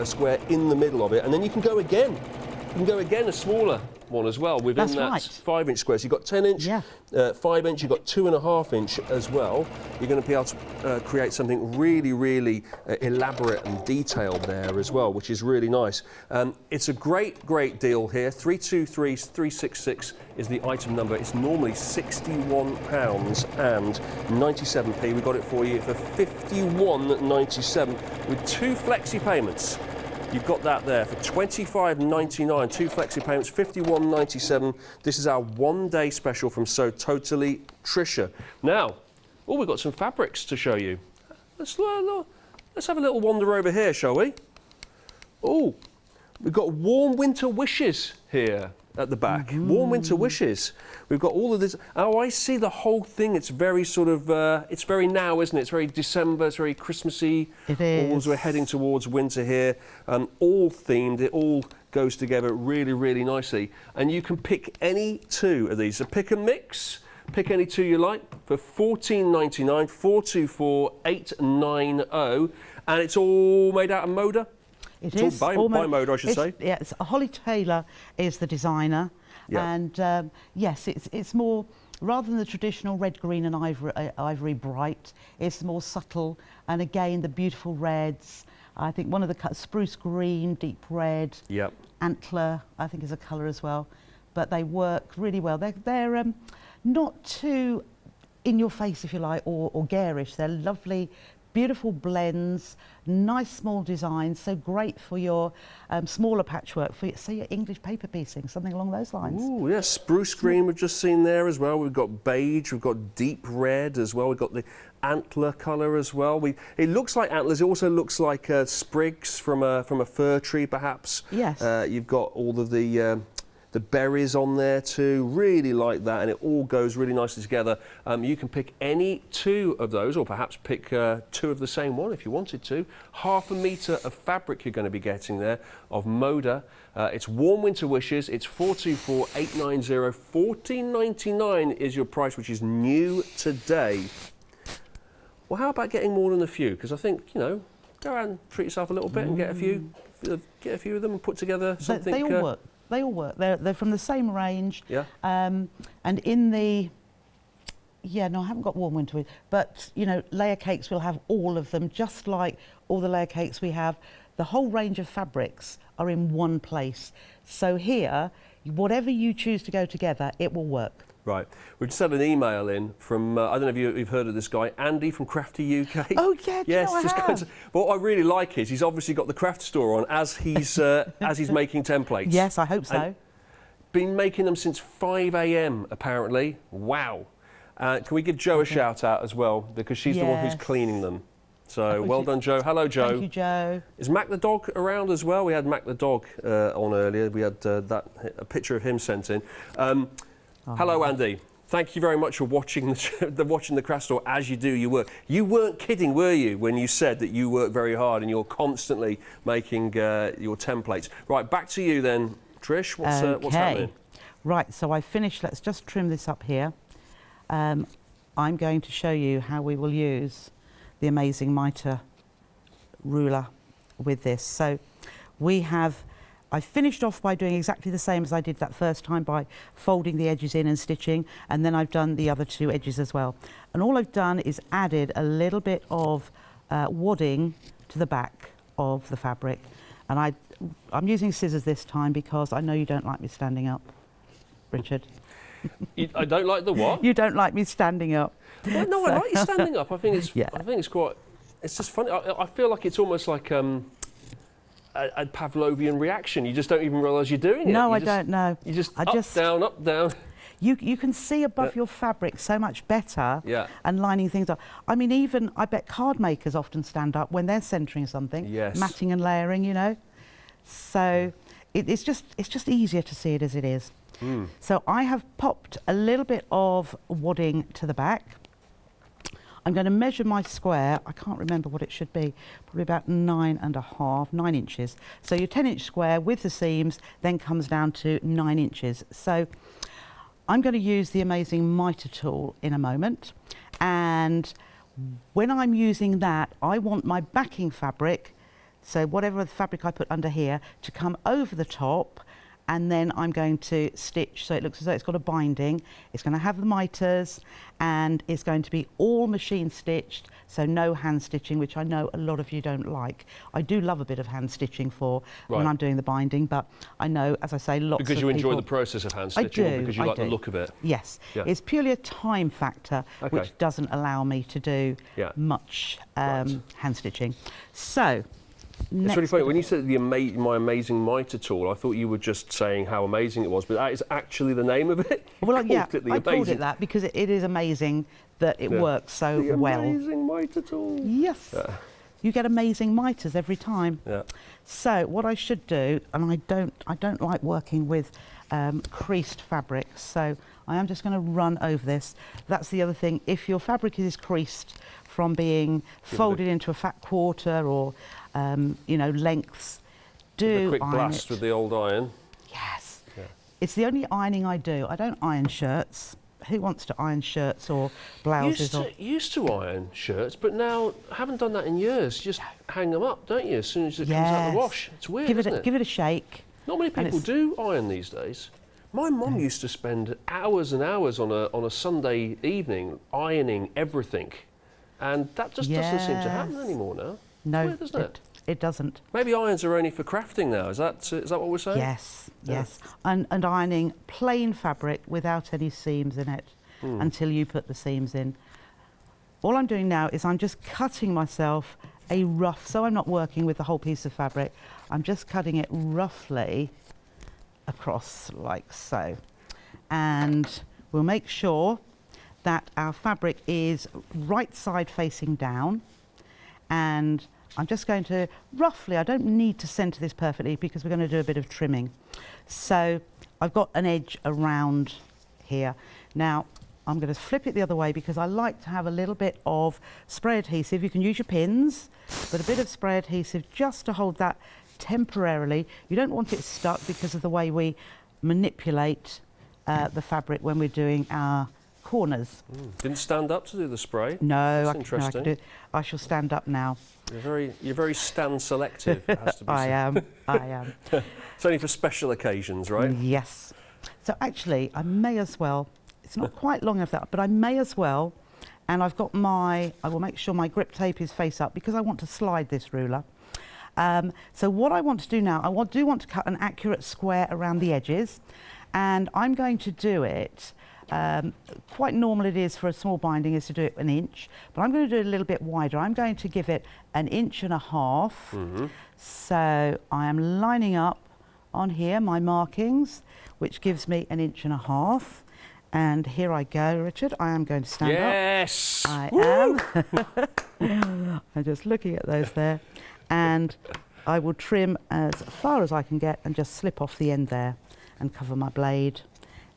square in the middle of it, and then you can go again. You can go again a smaller one as well within that 5-inch square. So you've got 10-inch, 5-inch, you've got 2.5-inch as well. You're going to be able to create something really, really elaborate and detailed there as well, which is really nice. It's a great, great deal here. 323366 is the item number. It's normally £61.97. We got it for you for £51.97 with 2 flexi payments. You've got that there for £25.99, 2 flexi payments, £51.97. This is our one-day special from So Totally Trisha. Now, we've got some fabrics to show you. Let's have a little wander over here, shall we? Oh, we've got Warm Winter Wishes here at the back. Warm Winter Wishes. We've got all of this. Oh, I see the whole thing. It's very sort of, it's very now, isn't it? It's very December, it's very Christmassy. It is. As we're heading towards winter here. All themed, it all goes together really, really nicely. And you can pick any 2 of these. So pick and mix. Pick any 2 you like for £14.99, 424890. And it's all made out of Moda. It's all by Moda, I should say. Yes, Holly Taylor is the designer, and yes, it's more, rather than the traditional red, green and ivory bright, it's more subtle, and again, the beautiful reds. I think one of the spruce green, deep red, antler, I think is a colour as well, but they work really well. They're not too in your face, if you like, or garish. They're lovely, beautiful blends, nice small designs, so great for your smaller patchwork, for say your English paper piecing, something along those lines. Oh yes, spruce green we've just seen there as well. We've got beige, we've got deep red as well. We've got the antler colour as well. It looks like antlers. It also looks like sprigs from a fir tree, perhaps. Yes. You've got all of the berries on there too, really like that, and it all goes really nicely together. You can pick any 2 of those, or perhaps pick 2 of the same one if you wanted to. Half a metre of fabric you're going to be getting there of Moda. It's Warm Winter Wishes. It's 424890. £14.99 is your price, which is new today. Well, how about getting more than a few? Because I think, you know, go out and treat yourself a little bit and get a few of them and put together something. They all work. They all work. They're from the same range. Yeah. And in the, no, I haven't got Warm Winter, but you know, layer cakes will have all of them, just like all the layer cakes we have. The whole range of fabrics are in one place. So here, whatever you choose to go together, it will work. Right. We've just had an email in from, I don't know if you've heard of this guy, Andy from Crafty UK. Oh, yeah, yes, I have. But what I really like is he's obviously got the craft store on as he's making templates. Yes, I hope so. And been making them since 5 a.m. apparently. Wow. Can we give Jo a shout out as well, because she's the one who's cleaning them. So well done, Jo. Hello, Jo. Thank you, Jo. Is Mac the dog around as well? We had Mac the dog on earlier. We had a picture of him sent in. Hello, Andy. Thank you very much for watching the craft store as you do your work. You weren't kidding, were you, when you said that you work very hard and you're constantly making your templates? Right, back to you then, Trish. What's happening? Right, so I finished. Let's just trim this up here. I'm going to show you how we will use the amazing mitre ruler with this. So I finished off by doing exactly the same as I did that first time, by folding the edges in and stitching, and then I've done the other 2 edges as well. And all I've done is added a little bit of wadding to the back of the fabric. And I'm using scissors this time because I know you don't like me standing up, Richard. I don't like the what? You don't like me standing up. Well, no, I like you standing up. I think it's quite. It's just funny. I feel like it's almost like a Pavlovian reaction. You just don't even realise you're doing it. No, I don't know. You just up, down. You can see above your fabric so much better, and lining things up. I mean, even I bet card makers often stand up when they're centering something, matting and layering, you know. So it's just easier to see it as it is. So I have popped a little bit of wadding to the back. I'm going to measure my square. I can't remember what it should be, probably about 9 inches. So your 10-inch square with the seams then comes down to 9 inches. So I'm going to use the amazing miter tool in a moment, and when I'm using that, I want my backing fabric, so whatever the fabric I put under here, to come over the top, and then I'm going to stitch so it looks as though it's got a binding. It's going to have the miters, and it's going to be all machine stitched, so no hand stitching, which I know a lot of you don't like. I do love a bit of hand stitching for when I'm doing the binding, but I know, as I say, lots of people... Because you enjoy the process of hand stitching, or because you like the look of it? Yes. Yeah. It's purely a time factor, which doesn't allow me to do much hand stitching. So... It's really funny, when you said my amazing miter tool, I thought you were just saying how amazing it was, but that is actually the name of it? Well, yeah, I called it that because it is amazing that it works so well. The amazing miter tool. Yes. Yeah. You get amazing miters every time. Yeah. So what I should do, and I don't like working with creased fabric, so I am just going to run over this. That's the other thing. If your fabric is creased from being folded into a fat quarter or you know, lengths, do a quick blast with the old iron. Yes. Yeah. It's the only ironing I do. I don't iron shirts. Who wants to iron shirts or blouses? Used to iron shirts, but now I haven't done that in years. You just hang them up, don't you, as soon as it comes out of the wash? It's weird, isn't it? Give it a shake. Not many people do iron these days. My mum used to spend hours and hours on a Sunday evening ironing everything, and that just doesn't seem to happen anymore now. No, weird, isn't it? It doesn't. Maybe irons are only for crafting now. Is that what we're saying? Yes, yes. And ironing plain fabric without any seams in it until you put the seams in. All I'm doing now is I'm just cutting myself a rough, so I'm not working with the whole piece of fabric. I'm just cutting it roughly across like so. And we'll make sure that our fabric is right side facing down, and I'm just going to roughly, I don't need to centre this perfectly because we're going to do a bit of trimming. So I've got an edge around here. Now I'm going to flip it the other way because I like to have a little bit of spray adhesive. You can use your pins, but a bit of spray adhesive just to hold that temporarily. You don't want it stuck because of the way we manipulate the fabric when we're doing our corners. Didn't stand up to do the spray? No, that's interesting. No, I shall stand up now. You're very stand selective, it has to be said. I am. It's only for special occasions, right? Yes. So actually, I may as well, it's not quite long enough that, but I may as well, and I've got I will make sure my grip tape is face up because I want to slide this ruler. So what I want to do now, I do want to cut an accurate square around the edges, and I'm going to do it quite normal it is for a small binding is to do it 1 inch, but I'm going to do it a little bit wider. I'm going to give it 1.5 inches. So I am lining up on here my markings, which gives me 1.5 inches. And here I go, Richard. I am going to stand up. Yes! I am. I'm just looking at those there. And I will trim as far as I can get and just slip off the end there and cover my blade.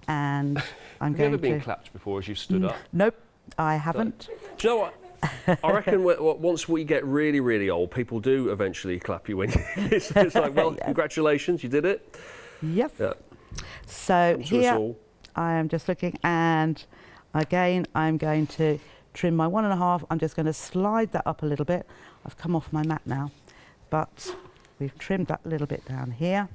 And I'm going to... Have you ever been clapped before as you stood up? Nope, I haven't. Do you know what? I reckon once we get really, really old, people do eventually clap you when it's like, well, congratulations, you did it. Yep. Yeah. So here I am just looking, and again, I'm going to trim my 1.5. I'm just going to slide that up a little bit. I've come off my mat now, but we've trimmed that a little bit down here.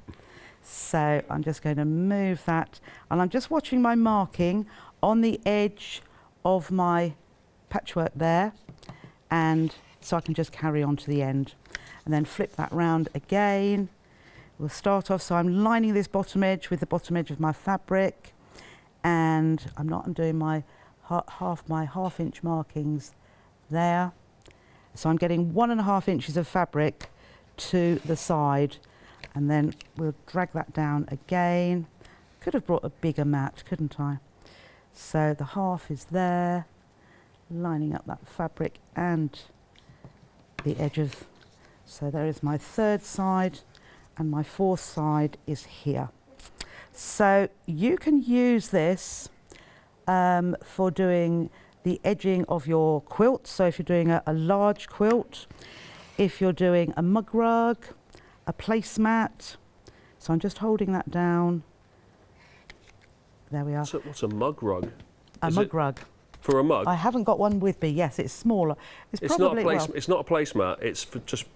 So I'm just going to move that, and I'm just watching my marking on the edge of my patchwork there, and so I can just carry on to the end and then flip that round again. We'll start off, so I'm lining this bottom edge with the bottom edge of my fabric, and I'm doing my half inch markings there. So I'm getting 1.5 inches of fabric to the side, and then we'll drag that down again. Could have brought a bigger mat, couldn't I? So the half is there, lining up that fabric and the edges. So there is my third side, and my fourth side is here. So you can use this for doing the edging of your quilt. So if you're doing a large quilt, if you're doing a mug rug, a placemat. So I'm just holding that down. There we are. So what's a mug rug? A mug rug. For a mug? I haven't got one with me. Yes, it's smaller. It's probably, it's not a placemat. It's for just,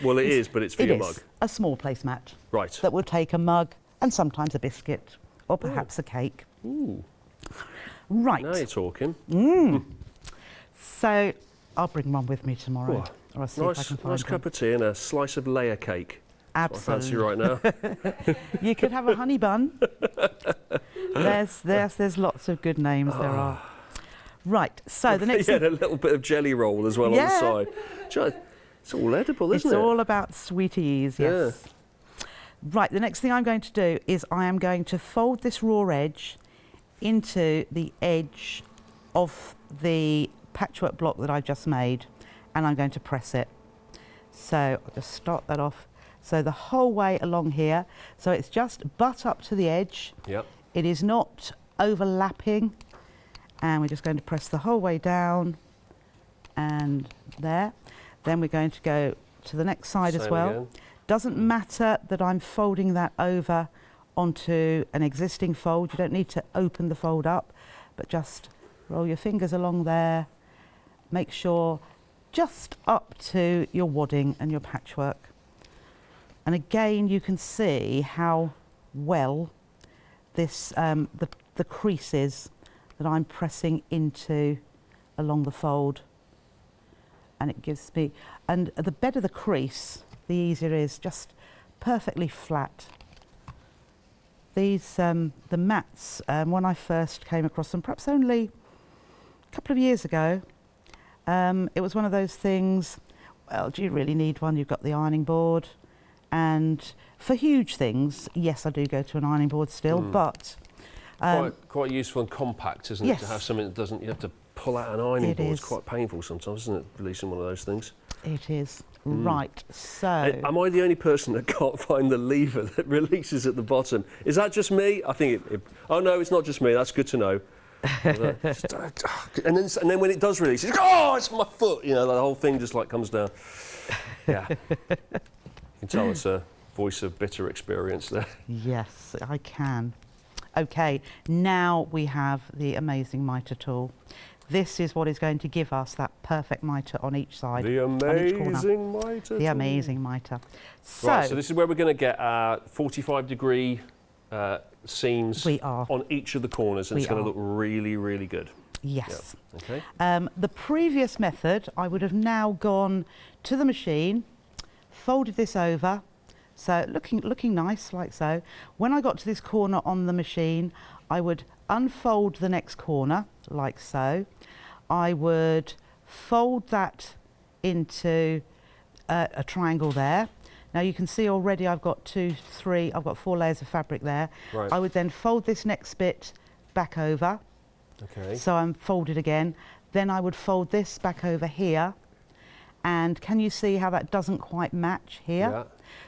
well, it is, but it's for your mug. A small placemat. Right. That will take a mug and sometimes a biscuit or perhaps a cake. Ooh. Right. Now you're talking. So I'll bring one with me tomorrow. Oh, or I'll see if I can find nice cup of tea and a slice of layer cake. Absolutely. That's what I fancy right now. You could have a honey bun. There's lots of good names there are. Right, so the next thing... a little bit of jelly roll as well on the side. It's all edible, isn't it? It's all about sweeties, yes. Yeah. Right, the next thing I'm going to do is I am going to fold this raw edge into the edge of the patchwork block that I just made, and I'm going to press it. So I'll just start that off. So the whole way along here, so it's just butt up to the edge. Yep. It is not overlapping, and we're just going to press the whole way down and there. Then we're going to go to the next side as well. Again. Doesn't matter that I'm folding that over onto an existing fold. You don't need to open the fold up, but just roll your fingers along there. Make sure just up to your wadding and your patchwork. And again, you can see how well this the creases that I'm pressing into along the fold. And it gives me, and the better the crease, the easier it is, just perfectly flat. These, the mats, when I first came across them, perhaps only a couple of years ago, it was one of those things, well, do you really need one? You've got the ironing board. And for huge things, yes, I do go to an ironing board still, but... quite useful and compact, isn't it, to have something that doesn't, you have to pull out an ironing board. It's quite painful sometimes, isn't it, releasing one of those things? It is. Right, so... Am I the only person that can't find the lever that releases at the bottom? Is that just me? I think oh no, it's not just me, that's good to know. and then when it does release, it's my foot, you know, the whole thing just like comes down. Yeah. You can tell it's a voice of bitter experience there. Yes, I can. Okay, now we have the amazing mitre tool. This is what is going to give us that perfect mitre on each side. The amazing mitre. The amazing mitre. So this is where we're going to get our 45-degree seams on each of the corners, and it's going to look really, really good. Yes. Yep. Okay. The previous method, I would have now gone to the machine, folded this over, so looking nice like so. When I got to this corner on the machine, I would unfold the next corner like so. I would fold that into a triangle there. Now you can see already I've got 4 layers of fabric there. Right. I would then fold this next bit back over. Okay. So I'm folded again. Then I would fold this back over here. And can you see how that doesn't quite match here? Yeah.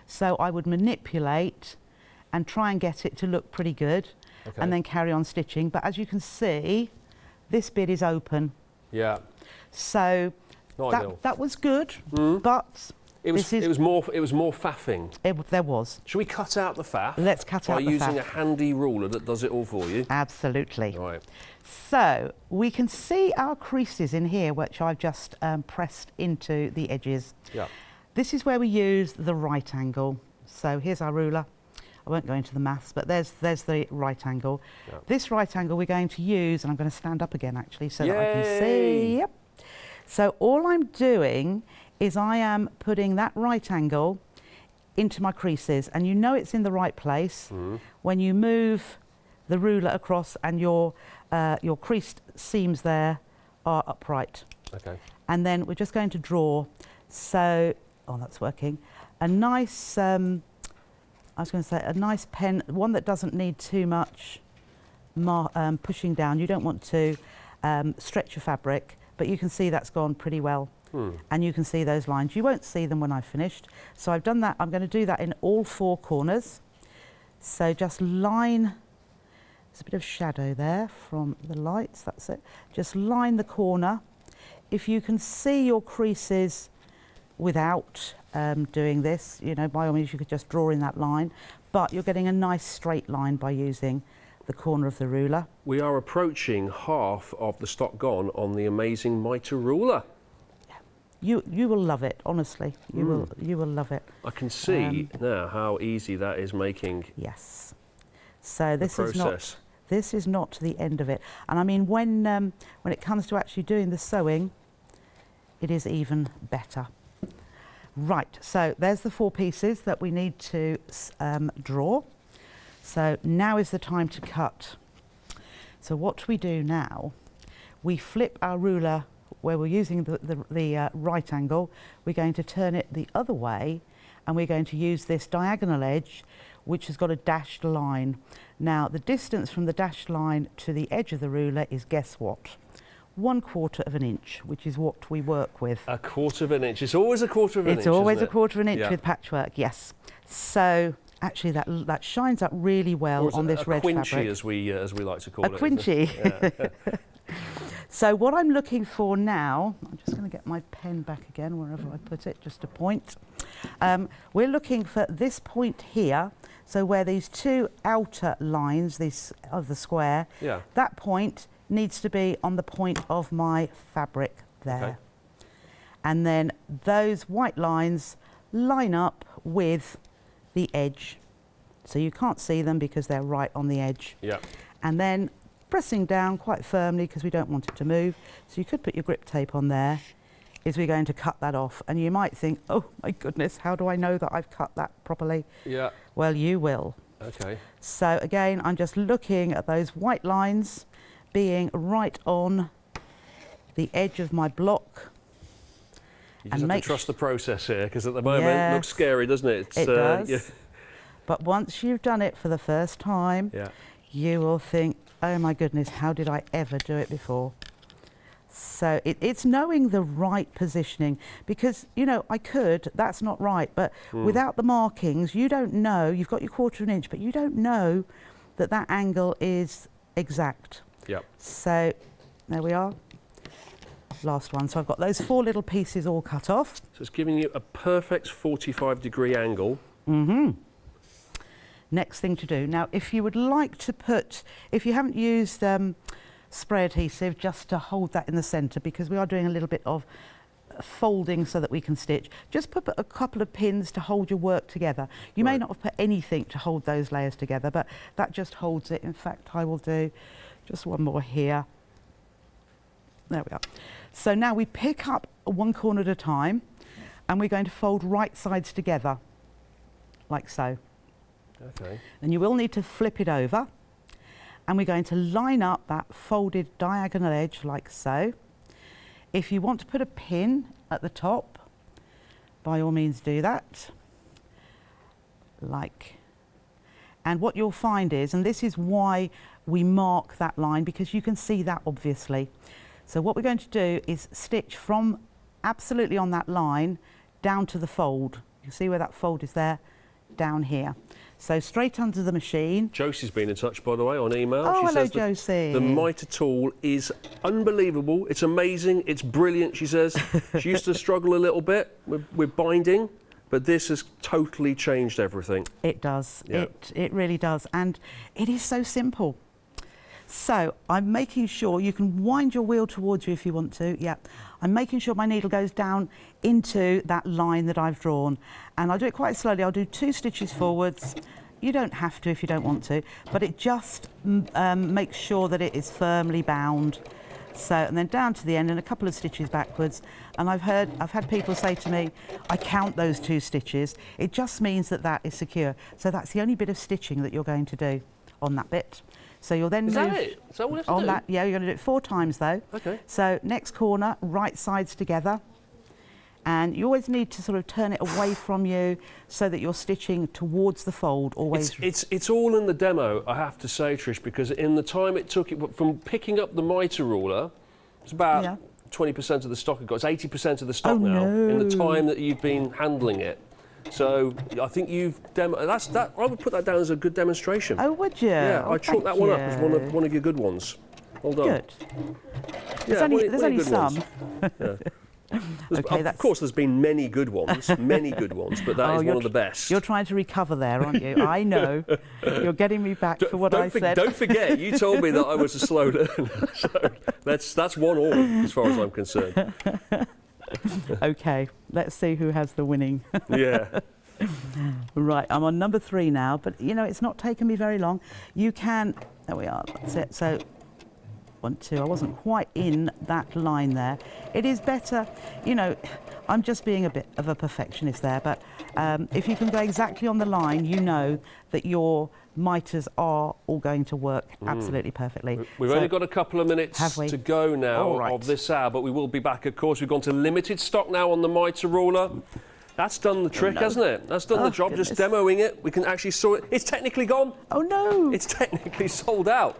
So I would manipulate and try and get it to look pretty good, and then carry on stitching. But as you can see, this bit is open. Yeah. So that was good, but it was more faffing. There was. Should we cut out the faff? Let's cut out the faff. By using a handy ruler that does it all for you. Absolutely. Right. So we can see our creases in here, which I've just pressed into the edges. Yeah. This is where we use the right angle. So here's our ruler. I won't go into the maths, but there's the right angle. Yeah. This right angle we're going to use, and I'm going to stand up again actually so that I can see. Yep. So all I'm doing is I am putting that right angle into my creases, and you know it's in the right place when you move the ruler across and your creased seams there are upright. Okay. And then we're just going to draw, so, oh, that's working, a nice, I was going to say a nice pen, one that doesn't need too much pushing down. You don't want to stretch your fabric, but you can see that's gone pretty well. And you can see those lines. You won't see them when I've finished. So I've done that. I'm going to do that in all 4 corners. So just line, there's a bit of shadow there from the lights, that's it. Just line the corner. If you can see your creases without doing this, you know, by all means you could just draw in that line, but you're getting a nice straight line by using the corner of the ruler. We are approaching half of the stock gone on the amazing mitre ruler. You will love it, honestly. You will love it. I can see now how easy that is making. Yes. So this is not the end of it. And I mean, when it comes to actually doing the sewing, it is even better. Right. So there's the 4 pieces that we need to draw. So now is the time to cut. So what we do now, we flip our ruler where we're using the right angle. We're going to turn it the other way, and we're going to use this diagonal edge which has got a dashed line. Now the distance from the dashed line to the edge of the ruler is, guess what? 1/4 of an inch, which is what we work with. 1/4 of an inch. It's always 1/4 of an inch. It's always isn't it? 1/4 of an inch with patchwork, yes. So actually that shines up really well on this red fabric. A quilting, as we like to call it. A quilting. Yeah. So what I'm looking for now, I'm just going to get my pen back again wherever I put it, just a point. We're looking for this point here, so where these 2 outer lines of the square, that point needs to be on the point of my fabric there. Okay. And then those white lines line up with the edge. So you can't see them because they're right on the edge. Yeah. And then pressing down quite firmly because we don't want it to move. So you could put your grip tape on there, is we're going to cut that off. And you might think, oh my goodness, how do I know that I've cut that properly? Yeah. Well, you will. Okay. So again, I'm just looking at those white lines being right on the edge of my block. You just have to trust the process here, because at the moment it looks scary, doesn't it? It does. Yeah. But once you've done it for the first time, you will think, oh my goodness, how did I ever do it before? So it's knowing the right positioning, because, you know, that's not right, but without the markings, you don't know, you've got your 1/4 of an inch, but you don't know that that angle is exact. Yep. So there we are. Last one. So I've got those 4 little pieces all cut off. So it's giving you a perfect 45-degree angle. Next thing to do. Now, if you would like to if you haven't used spray adhesive, just to hold that in the centre, because we are doing a little bit of folding so that we can stitch, just put a couple of pins to hold your work together. You may not have put anything to hold those layers together, but that just holds it. In fact, I will do just one more here. There we are. So now we pick up 1 corner at a time, and we're going to fold right sides together, like so. Okay. And you will need to flip it over, and we're going to line up that folded diagonal edge like so. If you want to put a pin at the top, by all means do that. And what you'll find is, and this is why we mark that line, because you can see that obviously. So what we're going to do is stitch from absolutely on that line down to the fold. You see where that fold is there? Down here. So straight under the machine. Josie's been in touch, by the way, on email. Oh, hello, Josie. The mitre tool is unbelievable. It's amazing. It's brilliant, she says. She used to struggle a little bit with binding, but this has totally changed everything. It does. Yeah. It really does. And it is so simple. So I'm making sure you can wind your wheel towards you if you want to. Yeah. I'm making sure my needle goes down into that line that I've drawn. And I'll do it quite slowly. I'll do 2 stitches forwards. You don't have to if you don't want to, but it just makes sure that it is firmly bound. So, and then down to the end and a couple of stitches backwards. And I've had people say to me, I count those 2 stitches. It just means that that is secure. So that's the only bit of stitching that you're going to do on that bit. So you'll then move. Is that it? Is that what you have to do? That, yeah, you're going to do it 4 times though. Okay. So next corner, right sides together. And you always need to sort of turn it away from you so that you're stitching towards the fold always. It's all in the demo, I have to say, Trish, because in the time it took from picking up the mitre ruler, it's about 20% of the stock I've got. It's 80% of the stock now in the time that you've been handling it. So I think you've I would put that down as a good demonstration. Oh, would you? Yeah, oh, I chalk that one up as one of your good ones. Well done. Good. Yeah, there's only some. Yeah. Okay, of course, there's been many good ones, but that is one of the best. You're trying to recover there, aren't you? I know. You're getting me back for what I said. Don't forget, you told me that I was a slow learner. So that's 1-1 as far as I'm concerned. Okay, let's see who has the winning. Yeah. Right, I'm on number 3 now, but you know, it's not taken me very long. You can, there we are, that's it. So 1, 2, I wasn't quite in that line there. It is better, you know, I'm just being a bit of a perfectionist there, but if you can go exactly on the line, you know that your miters are all going to work absolutely perfectly. We've only got a couple of minutes to go now of this hour, but we will be back, of course. We've gone to limited stock now on the miter ruler. That's done the trick, hasn't it? That's done the job, just demoing it. We can actually saw it. It's technically gone. Oh, no. It's technically sold out.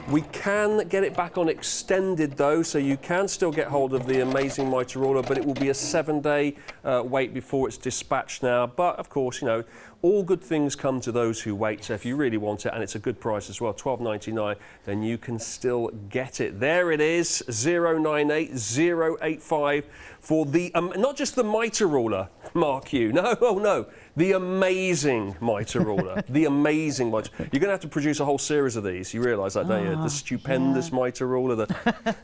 We can get it back on extended, though, so you can still get hold of the amazing miter ruler, but it will be a 7-day wait before it's dispatched now. But, of course, you know, all good things come to those who wait. So if you really want it, and it's a good price as well, $12.99, then you can still get it. There it is, 098085 for the, not just the miter ruler, Mark you. No, oh no, the amazing miter ruler. The amazing miter. You're going to have to produce a whole series of these. You realise that, don't you? The stupendous miter ruler, the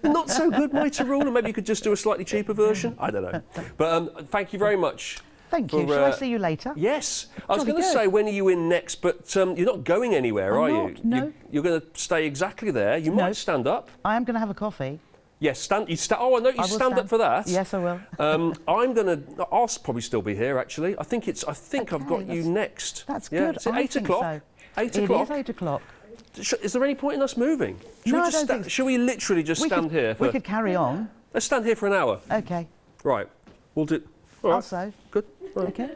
not so good miter ruler. Maybe you could just do a slightly cheaper version. I don't know. But thank you very much. Thank you. Shall I see you later? Yes. I was going to say, when are you in next? But you're not going anywhere, are you? No. You're going to stay exactly there. You might stand up. I am going to have a coffee. Yes, oh, I know you stand up for that. Yes, I will. I'll probably still be here, actually. I think I've got you next. That's good. Is it 8 o'clock? So. 8 o'clock? It is 8 o'clock. Is there any point in us moving? Shall we literally just stand here? We could carry on. Let's stand here for an hour. Okay. Right. We'll do. All right. Also. Good. Right. Okay.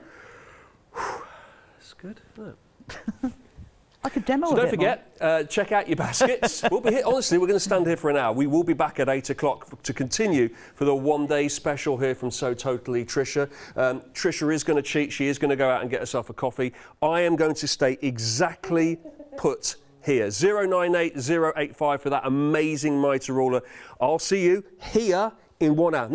That's good. Isn't it? I could demo so don't forget, check out your baskets. We'll be here. Honestly, we're going to stand here for an hour. We will be back at 8 o'clock to continue for the one-day special here from So Totally Trisha. Trisha is going to cheat. She is going to go out and get herself a coffee. I am going to stay exactly put here. 098085 for that amazing miter ruler. I'll see you here in 1 hour.